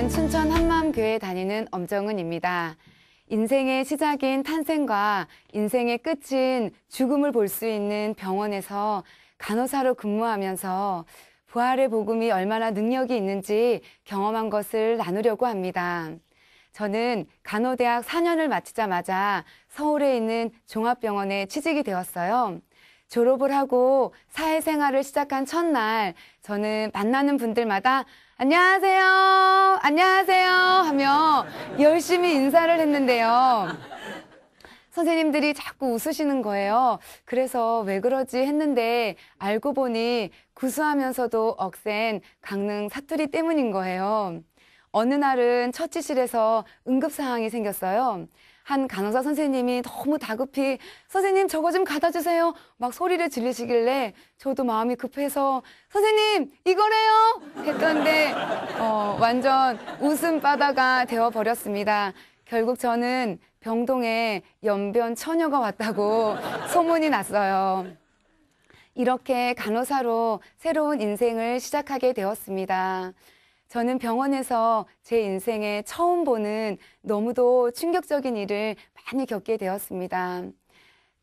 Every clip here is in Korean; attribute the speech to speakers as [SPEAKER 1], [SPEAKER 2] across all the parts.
[SPEAKER 1] 저는 춘천 한마음교회 다니는 엄정은입니다. 인생의 시작인 탄생과 인생의 끝인 죽음을 볼 수 있는 병원에서 간호사로 근무하면서 부활의 복음이 얼마나 능력이 있는지 경험한 것을 나누려고 합니다. 저는 간호대학 4년을 마치자마자 서울에 있는 종합병원에 취직이 되었어요. 졸업을 하고 사회생활을 시작한 첫날 저는 만나는 분들마다 안녕하세요, 안녕하세요 하며 열심히 인사를 했는데요. 선생님들이 자꾸 웃으시는 거예요. 그래서 왜 그러지 했는데 알고 보니 구수하면서도 억센 강릉 사투리 때문인 거예요. 어느 날은 처치실에서 응급상황이 생겼어요. 한 간호사 선생님이 너무 다급히 선생님 저거 좀 갖다 주세요 막 소리를 지르시길래 저도 마음이 급해서 선생님 이거래요 했던데 완전 웃음바다가 되어버렸습니다. 결국 저는 병동에 연변 처녀가 왔다고 소문이 났어요. 이렇게 간호사로 새로운 인생을 시작하게 되었습니다. 저는 병원에서 제 인생에 처음 보는 너무도 충격적인 일을 많이 겪게 되었습니다.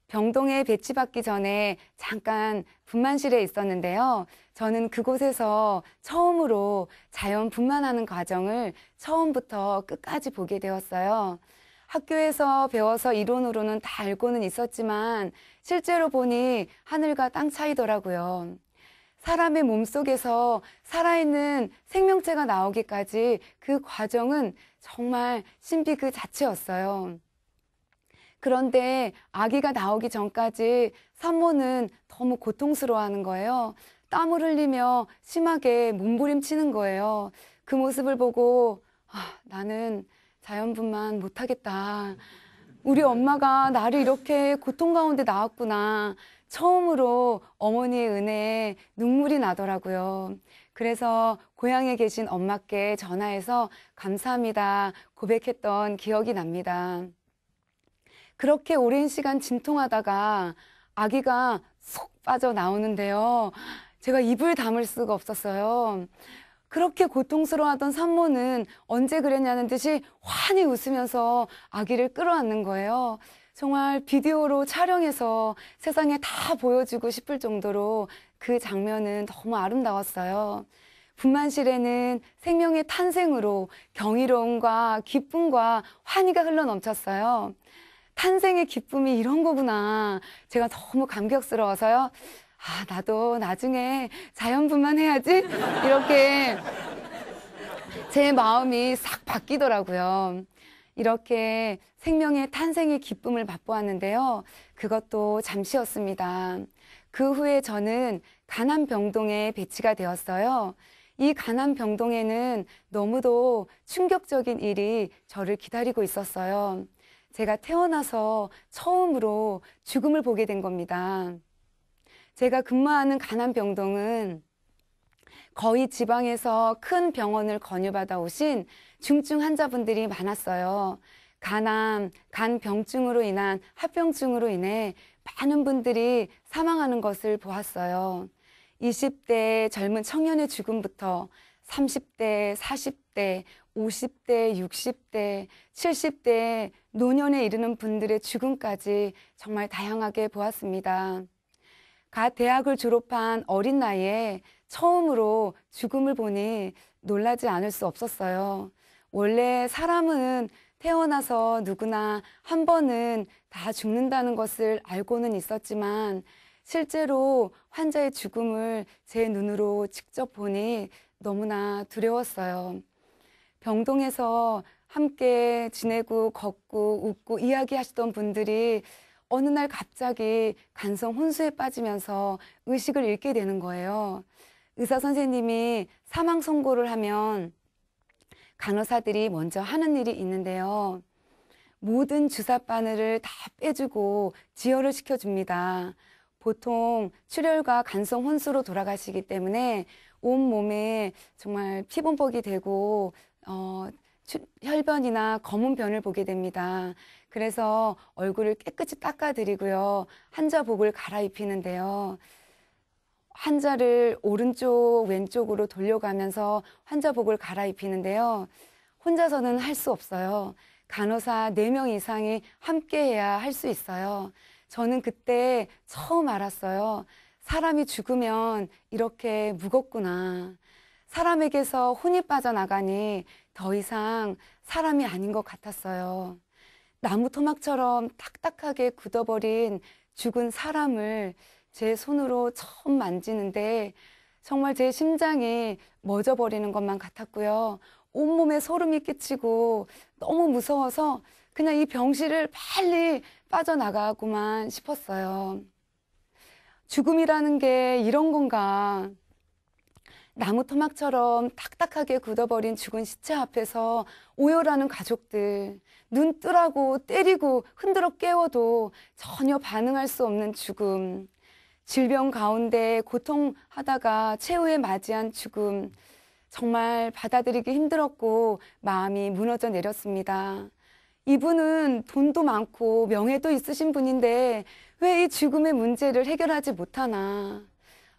[SPEAKER 1] 병동에 배치받기 전에 잠깐 분만실에 있었는데요. 저는 그곳에서 처음으로 자연 분만하는 과정을 처음부터 끝까지 보게 되었어요. 학교에서 배워서 이론으로는 다 알고는 있었지만 실제로 보니 하늘과 땅 차이더라고요. 사람의 몸속에서 살아있는 생명체가 나오기까지 그 과정은 정말 신비 그 자체였어요. 그런데 아기가 나오기 전까지 산모는 너무 고통스러워하는 거예요. 땀을 흘리며 심하게 몸부림치는 거예요. 그 모습을 보고 나는 자연분만 못하겠다. 우리 엄마가 나를 이렇게 고통 가운데 낳았구나. 처음으로 어머니의 은혜에 눈물이 나더라고요. 그래서 고향에 계신 엄마께 전화해서 감사합니다 고백했던 기억이 납니다. 그렇게 오랜 시간 진통하다가 아기가 쏙 빠져 나오는데요. 제가 입을 다물 수가 없었어요. 그렇게 고통스러워하던 산모는 언제 그랬냐는 듯이 환히 웃으면서 아기를 끌어안는 거예요. 정말 비디오로 촬영해서 세상에 다 보여주고 싶을 정도로 그 장면은 너무 아름다웠어요. 분만실에는 생명의 탄생으로 경이로움과 기쁨과 환희가 흘러넘쳤어요. 탄생의 기쁨이 이런 거구나. 제가 너무 감격스러워서요. 나도 나중에 자연분만 해야지. 이렇게 제 마음이 싹 바뀌더라고요. 이렇게 생명의 탄생의 기쁨을 맛보았는데요. 그것도 잠시였습니다. 그 후에 저는 간암병동에 배치가 되었어요. 이 간암병동에는 너무도 충격적인 일이 저를 기다리고 있었어요. 제가 태어나서 처음으로 죽음을 보게 된 겁니다. 제가 근무하는 간암병동은 거의 지방에서 큰 병원을 권유받아 오신 중증 환자분들이 많았어요. 간암, 간병증으로 인한 합병증으로 인해 많은 분들이 사망하는 것을 보았어요. 20대 젊은 청년의 죽음부터 30대, 40대, 50대, 60대, 70대 노년에 이르는 분들의 죽음까지 정말 다양하게 보았습니다. 갓 대학을 졸업한 어린 나이에 처음으로 죽음을 보니 놀라지 않을 수 없었어요. 원래 사람은 태어나서 누구나 한 번은 다 죽는다는 것을 알고는 있었지만 실제로 환자의 죽음을 제 눈으로 직접 보니 너무나 두려웠어요. 병동에서 함께 지내고 걷고 웃고 이야기하시던 분들이 어느 날 갑자기 간성 혼수에 빠지면서 의식을 잃게 되는 거예요. 의사 선생님이 사망 선고를 하면 간호사들이 먼저 하는 일이 있는데요. 모든 주사 바늘을 다 빼주고 지혈을 시켜줍니다. 보통 출혈과 간성 혼수로 돌아가시기 때문에 온몸에 정말 피범벅이 되고 혈변이나 검은 변을 보게 됩니다. 그래서 얼굴을 깨끗이 닦아드리고요. 환자복을 갈아입히는데요. 환자를 오른쪽 왼쪽으로 돌려가면서 환자복을 갈아입히는데요. 혼자서는 할 수 없어요. 간호사 4명 이상이 함께해야 할 수 있어요. 저는 그때 처음 알았어요. 사람이 죽으면 이렇게 무겁구나. 사람에게서 혼이 빠져나가니 더 이상 사람이 아닌 것 같았어요. 나무 토막처럼 딱딱하게 굳어버린 죽은 사람을 제 손으로 처음 만지는데 정말 제 심장이 멎어버리는 것만 같았고요. 온몸에 소름이 끼치고 너무 무서워서 그냥 이 병실을 빨리 빠져나가고만 싶었어요. 죽음이라는 게 이런 건가? 나무 토막처럼 딱딱하게 굳어버린 죽은 시체 앞에서 오열하는 가족들, 눈 뜨라고 때리고 흔들어 깨워도 전혀 반응할 수 없는 죽음, 질병 가운데 고통하다가 최후에 맞이한 죽음, 정말 받아들이기 힘들었고 마음이 무너져 내렸습니다. 이분은 돈도 많고 명예도 있으신 분인데 왜 이 죽음의 문제를 해결하지 못하나?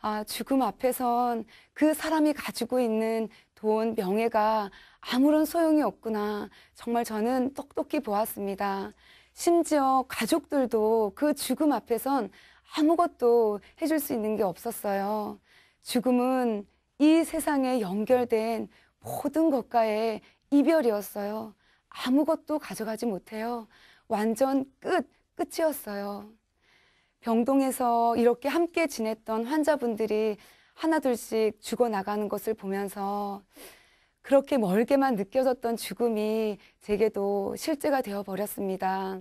[SPEAKER 1] 아, 죽음 앞에선 그 사람이 가지고 있는 돈, 명예가 아무런 소용이 없구나. 정말 저는 똑똑히 보았습니다. 심지어 가족들도 그 죽음 앞에선 아무것도 해줄 수 있는 게 없었어요. 죽음은 이 세상에 연결된 모든 것과의 이별이었어요. 아무것도 가져가지 못해요. 완전 끝이었어요. 병동에서 이렇게 함께 지냈던 환자분들이 하나둘씩 죽어나가는 것을 보면서 그렇게 멀게만 느껴졌던 죽음이 제게도 실제가 되어버렸습니다.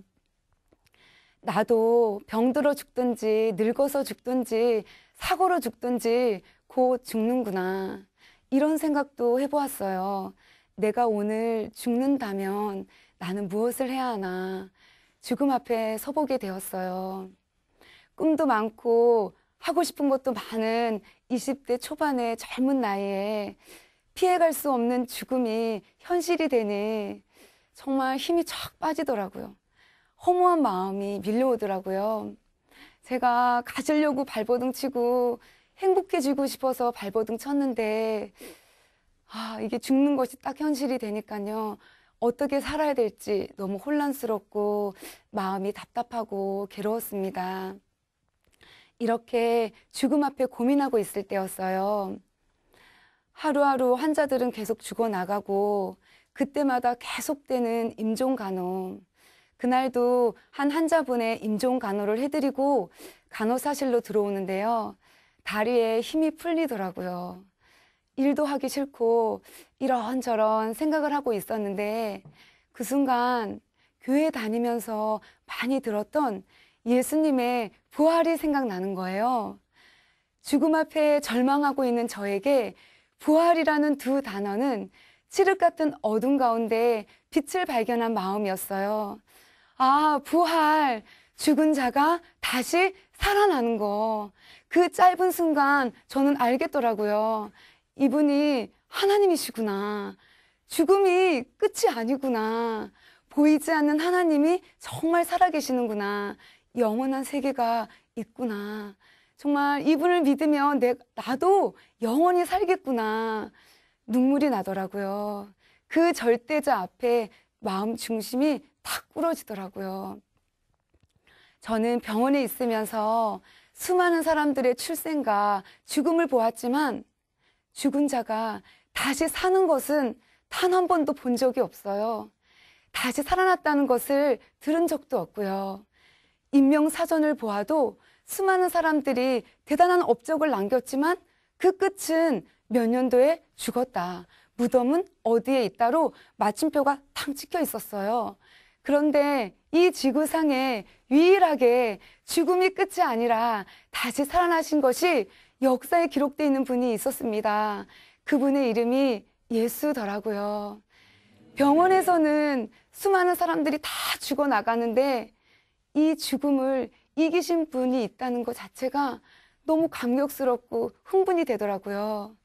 [SPEAKER 1] 나도 병들어 죽든지 늙어서 죽든지 사고로 죽든지 곧 죽는구나. 이런 생각도 해보았어요. 내가 오늘 죽는다면 나는 무엇을 해야 하나. 죽음 앞에 서보게 되었어요. 꿈도 많고 하고 싶은 것도 많은 20대 초반의 젊은 나이에 피해갈 수 없는 죽음이 현실이 되니 정말 힘이 쫙 빠지더라고요. 허무한 마음이 밀려오더라고요. 제가 가지려고 발버둥 치고 행복해지고 싶어서 발버둥 쳤는데 이게 죽는 것이 딱 현실이 되니까요. 어떻게 살아야 될지 너무 혼란스럽고 마음이 답답하고 괴로웠습니다. 이렇게 죽음 앞에 고민하고 있을 때였어요. 하루하루 환자들은 계속 죽어나가고 그때마다 계속되는 임종간호. 그날도 한 환자분의 임종간호를 해드리고 간호사실로 들어오는데요. 다리에 힘이 풀리더라고요. 일도 하기 싫고 이런저런 생각을 하고 있었는데 그 순간 교회 다니면서 많이 들었던 예수님의 부활이 생각나는 거예요. 죽음 앞에 절망하고 있는 저에게 부활이라는 두 단어는 칠흑 같은 어둠 가운데 빛을 발견한 마음이었어요. 아, 부활, 죽은 자가 다시 살아나는 거. 그 짧은 순간 저는 알겠더라고요. 이분이 하나님이시구나. 죽음이 끝이 아니구나. 보이지 않는 하나님이 정말 살아계시는구나. 영원한 세계가 있구나. 정말 이분을 믿으면 나도 영원히 살겠구나. 눈물이 나더라고요. 그 절대자 앞에 마음 중심이 탁 부러지더라고요. 저는 병원에 있으면서 수많은 사람들의 출생과 죽음을 보았지만 죽은 자가 다시 사는 것은 단 한 번도 본 적이 없어요. 다시 살아났다는 것을 들은 적도 없고요. 인명사전을 보아도 수많은 사람들이 대단한 업적을 남겼지만 그 끝은 몇 년도에 죽었다. 무덤은 어디에 있다로 마침표가 탕 찍혀 있었어요. 그런데 이 지구상에 유일하게 죽음이 끝이 아니라 다시 살아나신 것이 역사에 기록되어 있는 분이 있었습니다. 그분의 이름이 예수더라고요. 병원에서는 수많은 사람들이 다 죽어나가는데 이 죽음을 이기신 분이 있다는 것 자체가 너무 감격스럽고 흥분이 되더라고요.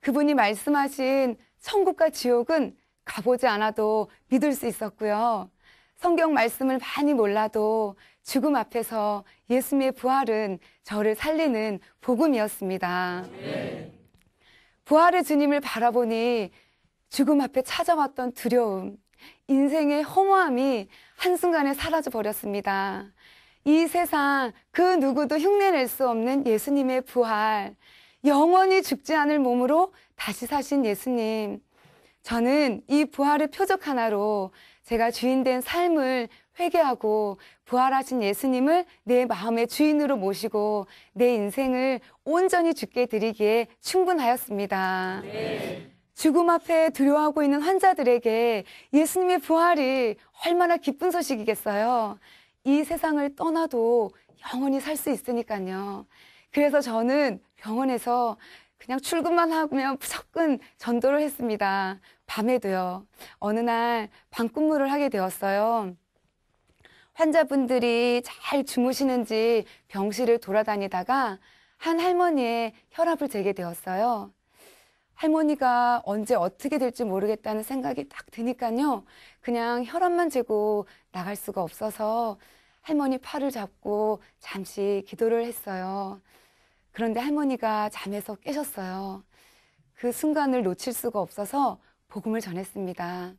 [SPEAKER 1] 그분이 말씀하신 천국과 지옥은 가보지 않아도 믿을 수 있었고요. 성경 말씀을 많이 몰라도 죽음 앞에서 예수님의 부활은 저를 살리는 복음이었습니다. 부활의 주님을 바라보니 죽음 앞에 찾아왔던 두려움, 인생의 허무함이 한순간에 사라져 버렸습니다. 이 세상 그 누구도 흉내낼 수 없는 예수님의 부활, 영원히 죽지 않을 몸으로 다시 사신 예수님. 저는 이 부활의 표적 하나로 제가 주인된 삶을 회개하고 부활하신 예수님을 내 마음의 주인으로 모시고 내 인생을 온전히 주께 드리기에 충분하였습니다. 네. 죽음 앞에 두려워하고 있는 환자들에게 예수님의 부활이 얼마나 기쁜 소식이겠어요. 이 세상을 떠나도 영원히 살 수 있으니까요. 그래서 저는 병원에서 그냥 출근만 하면 무조건 전도를 했습니다. 밤에도요. 어느 날 방근무를 하게 되었어요. 환자분들이 잘 주무시는지 병실을 돌아다니다가 한 할머니의 혈압을 재게 되었어요. 할머니가 언제 어떻게 될지 모르겠다는 생각이 딱 드니까요. 그냥 혈압만 재고 나갈 수가 없어서 할머니 팔을 잡고 잠시 기도를 했어요. 그런데 할머니가 잠에서 깨셨어요. 그 순간을 놓칠 수가 없어서 복음을 전했습니다.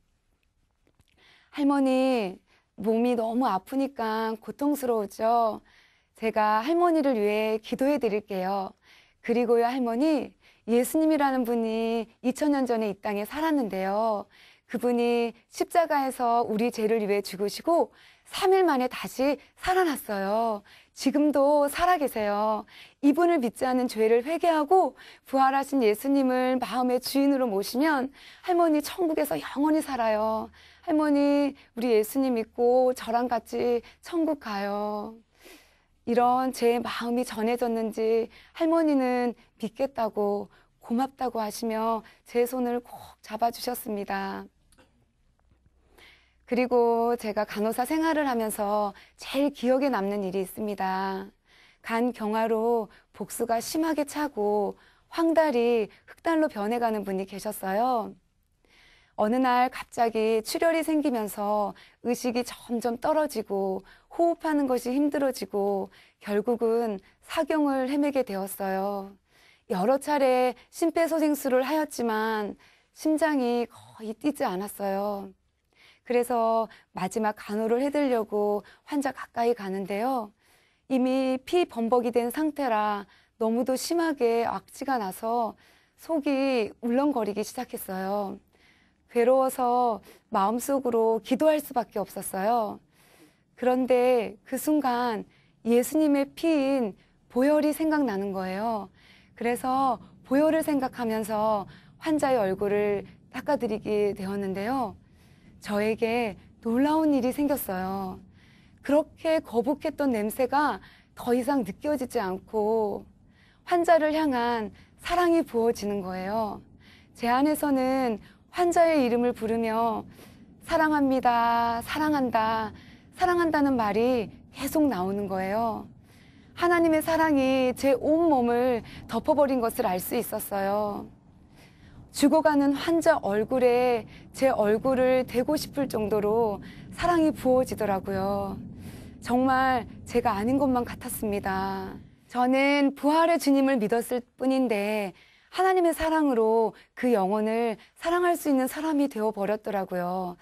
[SPEAKER 1] 할머니, 몸이 너무 아프니까 고통스러우죠? 제가 할머니를 위해 기도해 드릴게요. 그리고요, 할머니, 예수님이라는 분이 2000년 전에 이 땅에 살았는데요. 그분이 십자가에서 우리 죄를 위해 죽으시고 3일 만에 다시 살아났어요. 지금도 살아계세요. 이분을 믿지 않는 죄를 회개하고 부활하신 예수님을 마음의 주인으로 모시면 할머니 천국에서 영원히 살아요. 할머니, 우리 예수님 믿고 저랑 같이 천국 가요. 이런 제 마음이 전해졌는지 할머니는 믿겠다고 고맙다고 하시며 제 손을 꼭 잡아주셨습니다. 그리고 제가 간호사 생활을 하면서 제일 기억에 남는 일이 있습니다. 간 경화로 복수가 심하게 차고 황달이 흑달로 변해가는 분이 계셨어요. 어느 날 갑자기 출혈이 생기면서 의식이 점점 떨어지고 호흡하는 것이 힘들어지고 결국은 사경을 헤매게 되었어요. 여러 차례 심폐소생술을 하였지만 심장이 거의 뛰지 않았어요. 그래서 마지막 간호를 해드리려고 환자 가까이 가는데요. 이미 피 범벅이 된 상태라 너무도 심하게 악취가 나서 속이 울렁거리기 시작했어요. 괴로워서 마음속으로 기도할 수밖에 없었어요. 그런데 그 순간 예수님의 피인 보혈이 생각나는 거예요. 그래서 보혈을 생각하면서 환자의 얼굴을 닦아드리게 되었는데요. 저에게 놀라운 일이 생겼어요. 그렇게 거북했던 냄새가 더 이상 느껴지지 않고 환자를 향한 사랑이 부어지는 거예요. 제 안에서는 환자의 이름을 부르며 사랑합니다, 사랑한다, 사랑한다는 말이 계속 나오는 거예요. 하나님의 사랑이 제 온몸을 덮어버린 것을 알 수 있었어요. 죽어가는 환자 얼굴에 제 얼굴을 대고 싶을 정도로 사랑이 부어지더라고요. 정말 제가 아닌 것만 같았습니다. 저는 부활의 주님을 믿었을 뿐인데 하나님의 사랑으로 그 영혼을 사랑할 수 있는 사람이 되어버렸더라고요.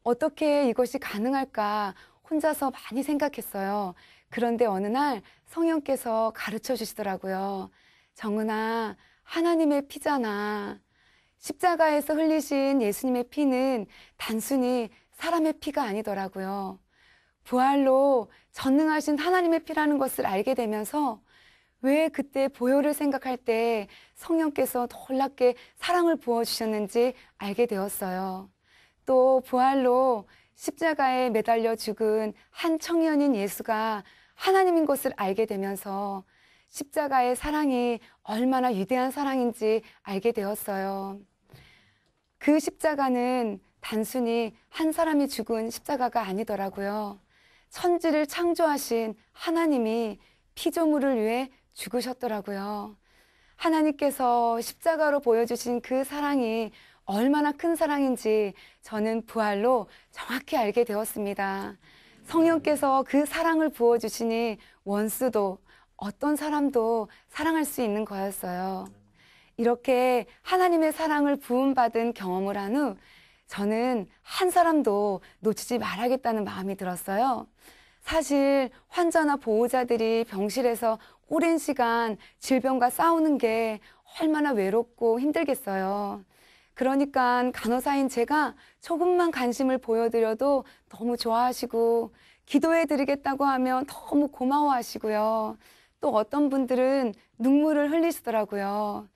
[SPEAKER 1] 어떻게 이것이 가능할까 혼자서 많이 생각했어요. 그런데 어느 날 성령께서 가르쳐 주시더라고요. 정은아, 하나님의 피잖아. 십자가에서 흘리신 예수님의 피는 단순히 사람의 피가 아니더라고요. 부활로 전능하신 하나님의 피라는 것을 알게 되면서 왜 그때 보혈을 생각할 때 성령께서 놀랍게 사랑을 부어주셨는지 알게 되었어요. 또 부활로 십자가에 매달려 죽은 한 청년인 예수가 하나님인 것을 알게 되면서 십자가의 사랑이 얼마나 위대한 사랑인지 알게 되었어요. 그 십자가는 단순히 한 사람이 죽은 십자가가 아니더라고요. 천지를 창조하신 하나님이 피조물을 위해 죽으셨더라고요. 하나님께서 십자가로 보여주신 그 사랑이 얼마나 큰 사랑인지 저는 부활로 정확히 알게 되었습니다. 성령께서 그 사랑을 부어주시니 원수도 어떤 사람도 사랑할 수 있는 거였어요. 이렇게 하나님의 사랑을 부음받은 경험을 한 후 저는 한 사람도 놓치지 말아야겠다는 마음이 들었어요. 사실 환자나 보호자들이 병실에서 오랜 시간 질병과 싸우는 게 얼마나 외롭고 힘들겠어요. 그러니까 간호사인 제가 조금만 관심을 보여드려도 너무 좋아하시고 기도해드리겠다고 하면 너무 고마워하시고요. 또 어떤 분들은 눈물을 흘리시더라고요.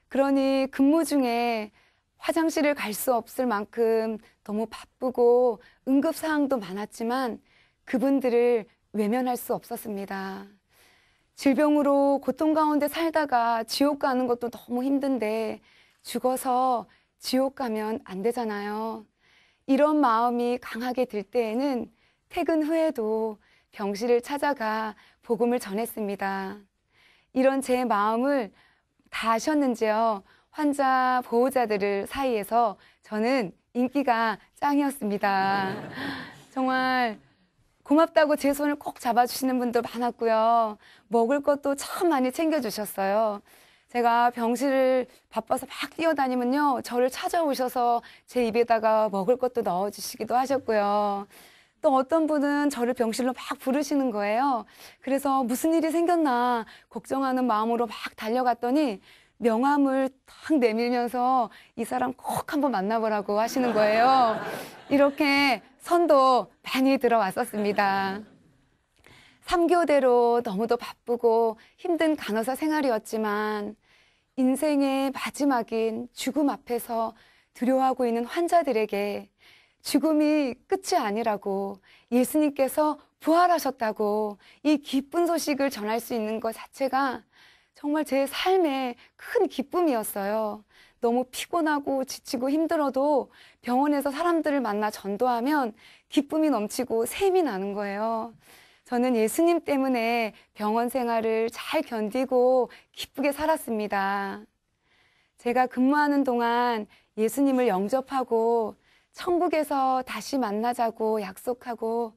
[SPEAKER 1] 그러니 근무 중에 화장실을 갈 수 없을 만큼 너무 바쁘고 응급사항도 많았지만 그분들을 외면할 수 없었습니다. 질병으로 고통 가운데 살다가 지옥 가는 것도 너무 힘든데 죽어서 지옥 가면 안 되잖아요. 이런 마음이 강하게 들 때에는 퇴근 후에도 병실을 찾아가 복음을 전했습니다. 이런 제 마음을 다 아셨는지요? 환자, 보호자들 사이에서 저는 인기가 짱이었습니다. 정말 고맙다고 제 손을 꼭 잡아주시는 분도 많았고요. 먹을 것도 참 많이 챙겨주셨어요. 제가 병실을 바빠서 막 뛰어다니면요, 저를 찾아오셔서 제 입에다가 먹을 것도 넣어주시기도 하셨고요. 또 어떤 분은 저를 병실로 막 부르시는 거예요. 그래서 무슨 일이 생겼나 걱정하는 마음으로 막 달려갔더니 명함을 탁 내밀면서 이 사람 꼭 한번 만나보라고 하시는 거예요. 이렇게 선도 많이 들어왔었습니다. 3교대로 너무도 바쁘고 힘든 간호사 생활이었지만 인생의 마지막인 죽음 앞에서 두려워하고 있는 환자들에게 죽음이 끝이 아니라고, 예수님께서 부활하셨다고 이 기쁜 소식을 전할 수 있는 것 자체가 정말 제 삶의 큰 기쁨이었어요. 너무 피곤하고 지치고 힘들어도 병원에서 사람들을 만나 전도하면 기쁨이 넘치고 샘이 나는 거예요. 저는 예수님 때문에 병원 생활을 잘 견디고 기쁘게 살았습니다. 제가 근무하는 동안 예수님을 영접하고 천국에서 다시 만나자고 약속하고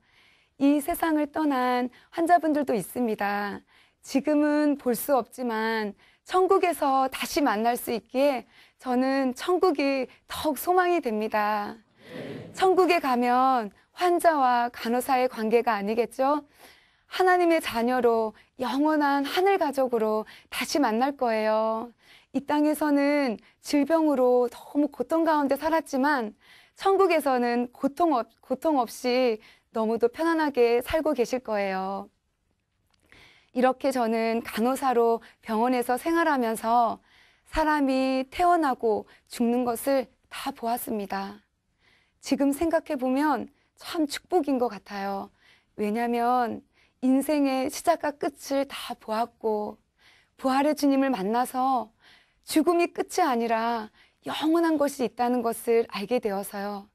[SPEAKER 1] 이 세상을 떠난 환자분들도 있습니다. 지금은 볼 수 없지만 천국에서 다시 만날 수 있기에 저는 천국이 더욱 소망이 됩니다. 천국에 가면 환자와 간호사의 관계가 아니겠죠? 하나님의 자녀로 영원한 하늘 가족으로 다시 만날 거예요. 이 땅에서는 질병으로 너무 고통 가운데 살았지만 천국에서는 고통 없이 너무도 편안하게 살고 계실 거예요. 이렇게 저는 간호사로 병원에서 생활하면서 사람이 태어나고 죽는 것을 다 보았습니다. 지금 생각해 보면 참 축복인 것 같아요. 왜냐하면 인생의 시작과 끝을 다 보았고 부활의 주님을 만나서 죽음이 끝이 아니라 영원한 것이 있다는 것을 알게 되어서요.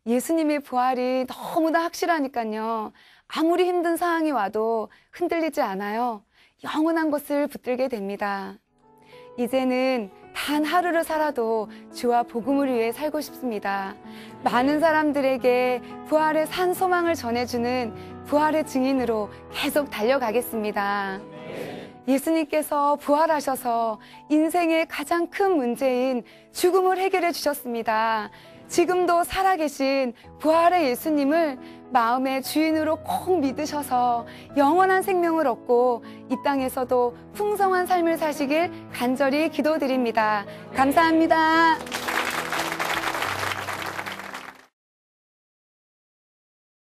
[SPEAKER 1] 예수님의 부활이 너무나 확실하니까요. 아무리 힘든 상황이 와도 흔들리지 않아요. 영원한 것을 붙들게 됩니다. 이제는 단 하루를 살아도 주와 복음을 위해 살고 싶습니다. 많은 사람들에게 부활의 산 소망을 전해주는 부활의 증인으로 계속 달려가겠습니다. 예수님께서 부활하셔서 인생의 가장 큰 문제인 죽음을 해결해 주셨습니다. 지금도 살아계신 부활의 예수님을 마음의 주인으로 꼭 믿으셔서 영원한 생명을 얻고 이 땅에서도 풍성한 삶을 사시길 간절히 기도드립니다. 감사합니다.